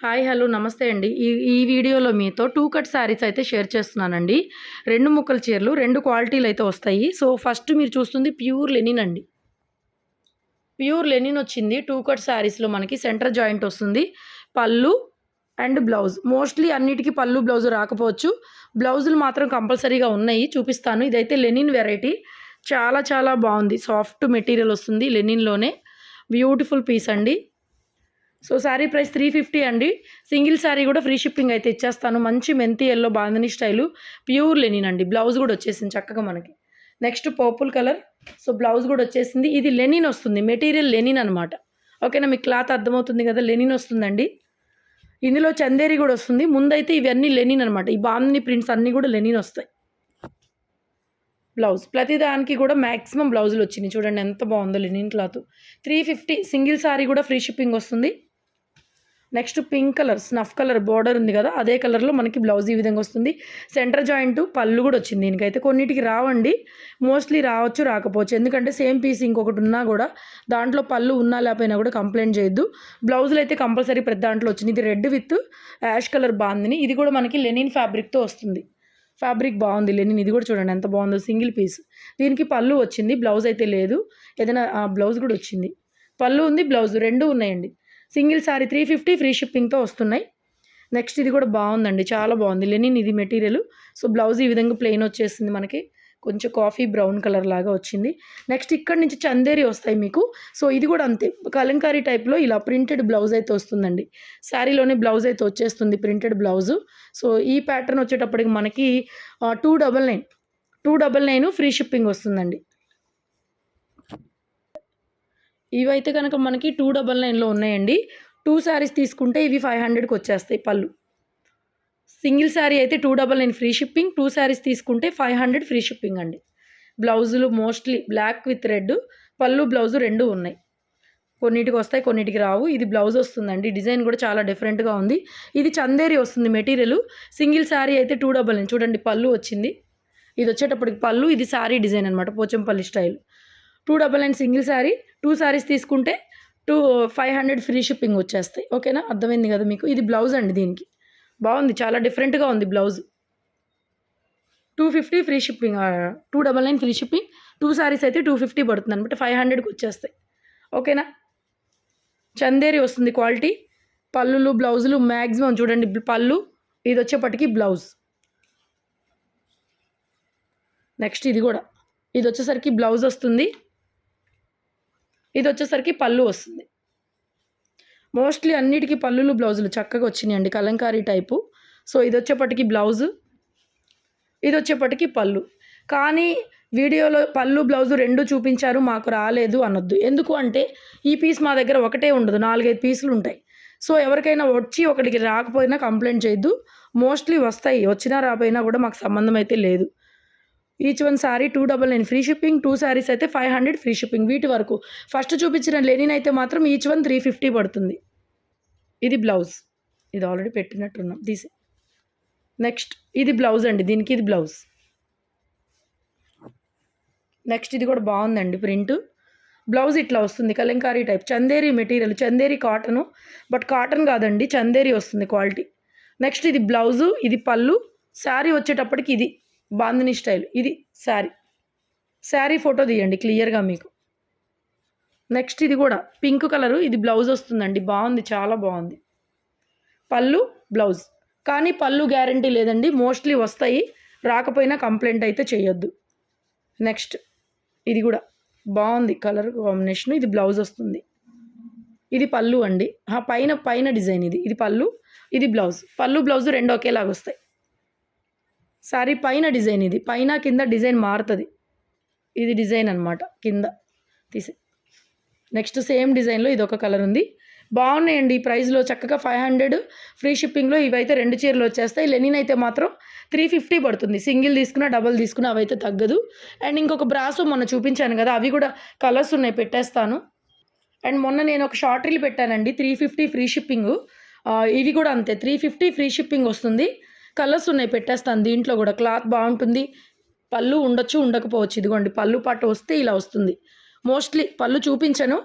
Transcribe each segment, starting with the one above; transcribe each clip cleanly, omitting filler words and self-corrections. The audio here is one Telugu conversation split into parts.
హాయ్ హలో నమస్తే అండి. ఈ వీడియోలో మీతో 2 కట్ శారీస్ అయితే షేర్ చేస్తున్నానండి. 2 ముక్కల చీరలు 2 క్వాలిటీలు అయితే వస్తాయి. సో ఫస్ట్ మీరు చూస్తుంది ప్యూర్ లెనిన్ అండి. ప్యూర్ లెనిన్ వచ్చింది 2 కట్ శారీస్‌లో మనకి సెంటర్ జాయింట్ వస్తుంది. పళ్ళు అండ్ బ్లౌజ్. మోస్ట్‌లీ అన్నిటికి పళ్ళు, బ్లౌజ్ రాకపోవచ్చు. బ్లౌజులు మాత్రం కంపల్సరీగా ఉన్నాయి. చూపిస్తాను. ఇదైతే లెనిన్ వెరైటీ. చాలా చాలా బాగుంది. సాఫ్ట్ మెటీరియల్ వస్తుంది లెనిన్‌లోనే. బ్యూటిఫుల్ పీస్ అండి. సో శారీ ప్రైస్ 350 అండి. సింగిల్ శారీ కూడా ఫ్రీ షిప్పింగ్ అయితే ఇచ్చేస్తాను. మంచి మెంతి yellow bandhani style pure linen అండి. బ్లౌజ్ కూడా వచ్చేసింది చక్కగా మనకి. Next purple colour. So blouse కూడా వచ్చేసింది. ఇది లెనిన్ వస్తుంది. మెటీరియల్ లెనిన్ అనమాట. ఓకేనా, మీకు క్లాత్ అర్థమవుతుంది కదా, లెనిన్ వస్తుందండి. ఇందులో చందేరి కూడా వస్తుంది. ముందైతే ఇవన్నీ లెనిన్ అనమాట. ఈ బాందిని ప్రింట్స్ అన్నీ కూడా లెనిన్ వస్తాయి. బ్లౌజ్ ప్రతిదానికి కూడా మ్యాక్సిమం బ్లౌజులు వచ్చినాయి. చూడండి ఎంత బాగుందో లెనిన్ క్లాత్. 350 సింగిల్ శారీ కూడా ఫ్రీ షిప్పింగ్ వస్తుంది. Next pink colour, snuff colour border ఉంది కదా, అదే కలర్లో మనకి బ్లౌజ్ ఈ విధంగా వస్తుంది. సెంటర్ జాయింట్ పళ్ళు కూడా వచ్చింది. దీనికైతే కొన్నిటికి రావండి, మోస్ట్లీ రావచ్చు రాకపోవచ్చు. ఎందుకంటే సేమ్ పీస్ ఇంకొకటి ఉన్నా కూడా దాంట్లో పళ్ళు ఉన్నా లేకపోయినా కూడా కంప్లైంట్ చేయొద్దు. బ్లౌజులు అయితే కంపల్సరీ ప్రతి దాంట్లో వచ్చింది. ఇది రెడ్ విత్ యాష్ కలర్ బాగుంది. ఇది కూడా మనకి లెనిన్ ఫ్యాబ్రిక్తో వస్తుంది. ఫ్యాబ్రిక్ బాగుంది లెనిన్. ఇది కూడా చూడండి ఎంత బాగుందో, సింగిల్ పీస్. దీనికి పళ్ళు వచ్చింది, బ్లౌజ్ అయితే లేదు. ఏదైనా బ్లౌజ్ కూడా వచ్చింది. పళ్ళు ఉంది, బ్లౌజ్ రెండు ఉన్నాయండి. సింగిల్ శారీ 350 ఫ్రీ షిప్పింగ్తో వస్తున్నాయి. నెక్స్ట్ ఇది కూడా బాగుందండి, చాలా బాగుంది లెనిన్ ఇది మెటీరియల్. సో బ్లౌజ్ ఈ విధంగా ప్లెయిన్ వచ్చేసింది మనకి. కొంచెం కాఫీ బ్రౌన్ కలర్ లాగా వచ్చింది. నెక్స్ట్ ఇక్కడ నుంచి చందేరి వస్తాయి మీకు. సో ఇది కూడా అంతే, కలంకారీ టైప్లో ఇలా ప్రింటెడ్ బ్లౌజ్ అయితే వస్తుందండి. శారీలోనే బ్లౌజ్ అయితే వచ్చేస్తుంది, ప్రింటెడ్ బ్లౌజు. సో ఈ ప్యాటర్న్ వచ్చేటప్పటికి మనకి 299 ఫ్రీ షిప్పింగ్ వస్తుందండి. ఇవైతే కనుక మనకి 299లో ఉన్నాయండి. 2 శారీస్ తీసుకుంటే ఇవి 500కి వచ్చేస్తాయి పళ్ళు. సింగిల్ శారీ అయితే 299 ఫ్రీ షిప్పింగ్. 2 శారీస్ తీసుకుంటే 500 ఫ్రీ షిప్పింగ్ అండి. బ్లౌజులు మోస్ట్లీ బ్లాక్ విత్ రెడ్, పళ్ళు బ్లౌజు రెండు ఉన్నాయి. కొన్నిటికి వస్తాయి, కొన్నిటికి రావు. ఇది బ్లౌజ్ వస్తుందండి. డిజైన్ కూడా చాలా డిఫరెంట్గా ఉంది. ఇది చందేరి వస్తుంది మెటీరియల్. సింగిల్ శారీ అయితే 299. చూడండి పళ్ళు వచ్చింది. ఇది వచ్చేటప్పటికి పళ్ళు, ఇది శారీ డిజైన్ అనమాట, పోచంపల్లి స్టైల్. 299 సింగిల్ శారీ. 2 శారీస్ తీసుకుంటే 500 ఫ్రీ షిప్పింగ్ వచ్చేస్తాయి. ఓకేనా, అర్థమైంది కదా మీకు. ఇది బ్లౌజ్ అండి. దీనికి బాగుంది, చాలా డిఫరెంట్గా ఉంది blouse. 250 free shipping, 299 free shipping. 2 saris అయితే 250 పడుతుంది అనమాట, 500కి వచ్చేస్తాయి. ఓకేనా, చందేరి వస్తుంది క్వాలిటీ. పళ్ళులు బ్లౌజులు మ్యాక్సిమం చూడండి. పళ్ళు ఇది వచ్చేపటికి బ్లౌజ్. నెక్స్ట్ ఇది కూడా, ఇది వచ్చేసరికి బ్లౌజ్ వస్తుంది. ఇది వచ్చేసరికి పళ్ళు వస్తుంది. మోస్ట్లీ అన్నిటికీ పళ్ళులు బ్లౌజులు చక్కగా వచ్చినాయండి, కలంకారీ టైపు. సో ఇది వచ్చేపటికి బ్లౌజు, ఇది వచ్చేపటికి పళ్ళు. కానీ వీడియోలో పళ్ళు బ్లౌజు రెండు చూపించారు, మాకు రాలేదు అనొద్దు. ఎందుకు అంటే ఈ పీస్ మా దగ్గర ఒకటే ఉండదు, 4-5 పీసులు ఉంటాయి. సో ఎవరికైనా వచ్చి ఒకటికి రాకపోయినా కంప్లైంట్ చేయొద్దు. మోస్ట్లీ వస్తాయి, వచ్చినా రాకపోయినా కూడా మాకు సంబంధం అయితే లేదు. Each one sari 299 free shipping. 2 saris అయితే 500 ఫ్రీ షిప్పింగ్. వీటి వరకు ఫస్ట్ చూపించిన లెనిన్ అయితే మాత్రం ఈచ్ వన్ 350 పడుతుంది. ఇది బ్లౌజ్, ఇది ఆల్రెడీ పెట్టినట్టున్నాం తీసి. నెక్స్ట్ ఇది బ్లౌజ్ అండి, దీనికి ఇది బ్లౌజ్. నెక్స్ట్ ఇది కూడా బాగుందండి ప్రింట్. బ్లౌజ్ ఇట్లా వస్తుంది, Kalamkari type, Chanderi material, Chanderi cotton, but cotton కాదండి, చందేరి వస్తుంది క్వాలిటీ. నెక్స్ట్ ఇది బ్లౌజు, ఇది పళ్ళు. శారీ వచ్చేటప్పటికి ఇది బాందిని స్టైల్. ఇది శారీ. శారీ ఫోటో తీయండి క్లియర్గా మీకు. నెక్స్ట్ ఇది కూడా పింక్ కలరు, ఇది బ్లౌజ్ వస్తుందండి. బాగుంది, చాలా బాగుంది. పళ్ళు బ్లౌజ్, కానీ పళ్ళు గ్యారంటీ లేదండి, మోస్ట్లీ వస్తాయి, రాకపోయినా కంప్లైంట్ అయితే చేయొద్దు. నెక్స్ట్ ఇది కూడా బాగుంది కలర్ కాంబినేషన్. ఇది బ్లౌజ్ వస్తుంది, ఇది పళ్ళు అండి. పైన డిజైన్ ఇది. ఇది పళ్ళు, ఇది బ్లౌజ్. పళ్ళు బ్లౌజ్ రెండు ఒకేలాగా వస్తాయి. శారీ పైన డిజైన్, ఇది పైన కింద డిజైన్ మారుతుంది. ఇది డిజైన్ అనమాట కింద తీసి. నెక్స్ట్ సేమ్ డిజైన్లో ఇది ఒక కలర్ ఉంది. బాగున్నాయండి ఈ ప్రైస్లో, చక్కగా 500 ఫ్రీ షిప్పింగ్లో ఇవైతే 2 చీరలు వచ్చేస్తాయి. లెనిన్ అయితే మాత్రం 350 పడుతుంది. సింగిల్ తీసుకున్నా డబల్ తీసుకున్నా అవైతే తగ్గదు. అండ్ ఇంకొక బ్రాసో మొన్న చూపించాను కదా, అవి కూడా కలర్స్ ఉన్నాయి, పెట్టేస్తాను. అండ్ మొన్న నేను ఒక షార్ట్ రీల్ పెట్టానండి, 350 ఫ్రీ షిప్పింగ్. ఇవి కూడా అంతే, 350 ఫ్రీ షిప్పింగ్ వస్తుంది. కలర్స్ ఉన్నాయి, పెట్టేస్తాను. దీంట్లో కూడా క్లాత్ బాగుంటుంది. పళ్ళు ఉండొచ్చు, ఉండకపోవచ్చు. ఇదిగోండి పళ్ళు పాటు వస్తే ఇలా వస్తుంది. మోస్ట్లీ పళ్ళు చూపించను,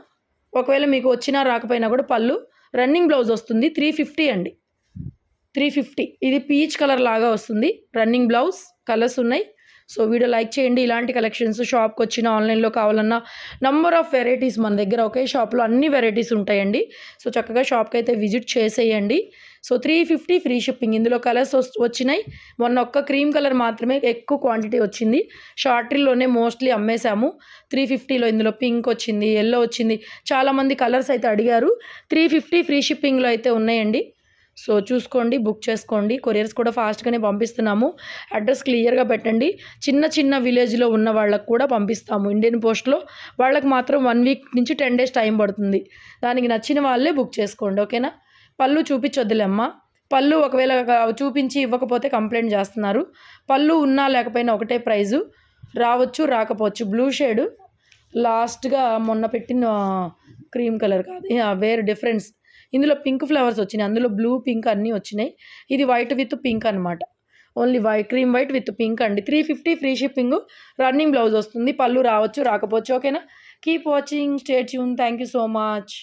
ఒకవేళ మీకు వచ్చినా రాకపోయినా కూడా పళ్ళు రన్నింగ్ బ్లౌజ్ వస్తుంది 350 అండి, 350. ఇది పీచ్ కలర్ లాగా వస్తుంది రన్నింగ్ బ్లౌజ్. కలర్స్ ఉన్నాయి. సో వీడియో లైక్ చేయండి. ఇలాంటి కలెక్షన్స్ షాప్కి వచ్చిన ఆన్లైన్లో కావాలన్నా నంబర్ ఆఫ్ వెరైటీస్ మన దగ్గర ఒకే షాప్లో అన్ని వెరైటీస్ ఉంటాయండి. సో చక్కగా షాప్కి అయితే విజిట్ చేసేయండి. So 350 free shipping. ఇందులో కలర్స్ వచ్చినాయి. మొన్న ఒక్క క్రీమ్ కలర్ మాత్రమే ఎక్కువ క్వాంటిటీ వచ్చింది. షార్ట్రీలోనే మోస్ట్లీ అమ్మేశాము. 350లో ఇందులో పింక్ వచ్చింది, ఎల్లో వచ్చింది. చాలామంది కలర్స్ అయితే అడిగారు. 350 ఫ్రీ షిప్పింగ్లో అయితే ఉన్నాయండి. సో చూసుకోండి, బుక్ చేసుకోండి. కొరియర్స్ కూడా ఫాస్ట్గానే పంపిస్తున్నాము. అడ్రస్ క్లియర్గా పెట్టండి. చిన్న చిన్న విలేజ్లో ఉన్న వాళ్ళకు కూడా పంపిస్తాము ఇండియన్ పోస్ట్లో. వాళ్ళకి మాత్రం 1 వీక్ నుంచి 10 డేస్ టైం పడుతుంది. దానికి నచ్చిన వాళ్ళే బుక్ చేసుకోండి, ఓకేనా. పళ్ళు చూపించొద్దులేమ్మా. పళ్ళు ఒకవేళ చూపించి ఇవ్వకపోతే కంప్లైంట్ చేస్తున్నారు. పళ్ళు ఉన్నా లేకపోయినా ఒకటే ప్రైజు, రావచ్చు రాకపోవచ్చు. బ్లూ షేడు లాస్ట్గా మొన్న పెట్టిన క్రీమ్ కలర్ కాదు, వేరే డిఫరెన్స్. ఇందులో పింక్ ఫ్లవర్స్ వచ్చినాయి, అందులో బ్లూ పింక్ అన్నీ వచ్చినాయి. ఇది వైట్ విత్ పింక్ అనమాట. Only cream white with pink అండి. 350 ఫ్రీ షిప్పింగ్. రన్నింగ్ బ్లౌజ్ వస్తుంది. పళ్ళు రావచ్చు రాకపోవచ్చు, ఓకేనా. Keep watching, stay tune. Thank you so much.